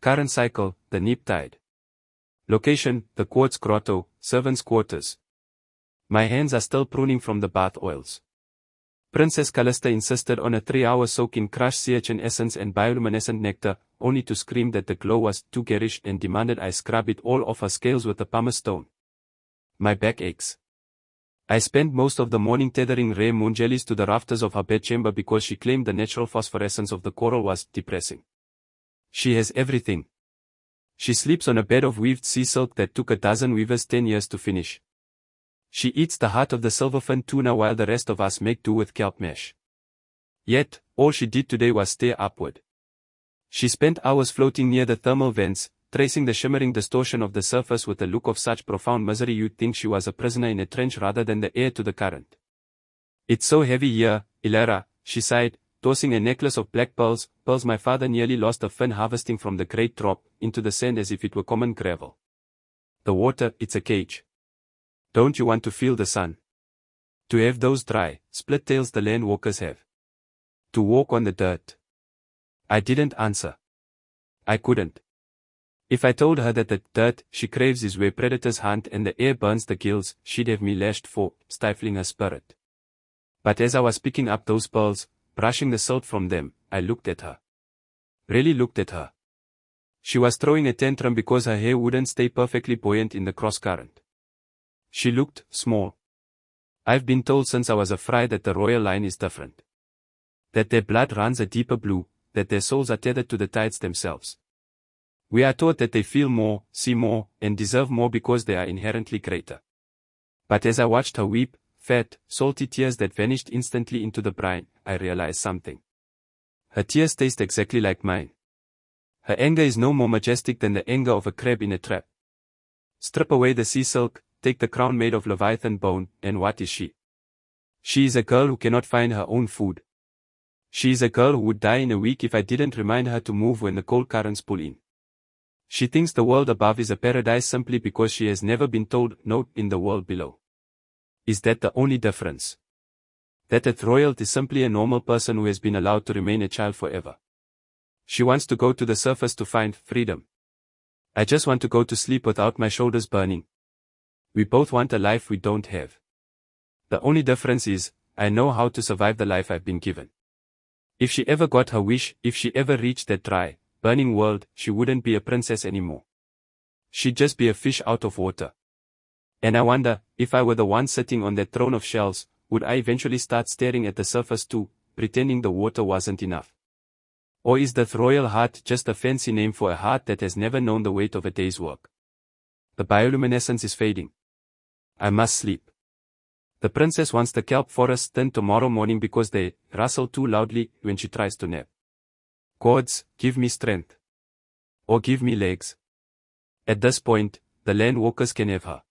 Current cycle, the Neap Tide. Location, the Quartz Grotto, servants' quarters. My hands are still pruning from the bath oils. Princess Calista insisted on a 3-hour soak in crushed sea urchin essence and bioluminescent nectar, only to scream that the glow was too garish and demanded I scrub it all off her scales with a pumice stone. My back aches. I spent most of the morning tethering rare moon jellies to the rafters of her bedchamber because she claimed the natural phosphorescence of the coral was depressing. She has everything. She sleeps on a bed of weaved sea silk that took a dozen weavers 10 years to finish. She eats the heart of the silverfin tuna while the rest of us make do with kelp mash. Yet, all she did today was stare upward. She spent hours floating near the thermal vents, tracing the shimmering distortion of the surface with a look of such profound misery you'd think she was a prisoner in a trench rather than the heir to the current. It's so heavy here, Ilara, she sighed, tossing a necklace of black pearls my father nearly lost a fin harvesting from the great drop, into the sand as if it were common gravel. The water, it's a cage. Don't you want to feel the sun? To have those dry, split tails the land walkers have. To walk on the dirt. I didn't answer. I couldn't. If I told her that the dirt she craves is where predators hunt and the air burns the gills, she'd have me lashed for stifling her spirit. But as I was picking up those pearls, brushing the silt from them, I looked at her. Really looked at her. She was throwing a tantrum because her hair wouldn't stay perfectly buoyant in the cross-current. She looked small. I've been told since I was a fry that the royal line is different. That their blood runs a deeper blue, that their souls are tethered to the tides themselves. We are taught that they feel more, see more, and deserve more because they are inherently greater. But as I watched her weep, fat, salty tears that vanished instantly into the brine, I realized something. Her tears taste exactly like mine. Her anger is no more majestic than the anger of a crab in a trap. Strip away the sea silk, take the crown made of leviathan bone, and what is she? She is a girl who cannot find her own food. She is a girl who would die in a week if I didn't remind her to move when the cold currents pull in. She thinks the world above is a paradise simply because she has never been told no in the world below. Is that the only difference? That a royal is simply a normal person who has been allowed to remain a child forever. She wants to go to the surface to find freedom. I just want to go to sleep without my shoulders burning. We both want a life we don't have. The only difference is, I know how to survive the life I've been given. If she ever got her wish, if she ever reached that dry, burning world, she wouldn't be a princess anymore. She'd just be a fish out of water. And I wonder, if I were the one sitting on that throne of shells, would I eventually start staring at the surface too, pretending the water wasn't enough? Or is the royal heart just a fancy name for a heart that has never known the weight of a day's work? The bioluminescence is fading. I must sleep. The princess wants the kelp forest thinned tomorrow morning because they rustle too loudly when she tries to nap. Gods, give me strength. Or give me legs. At this point, the land walkers can have her.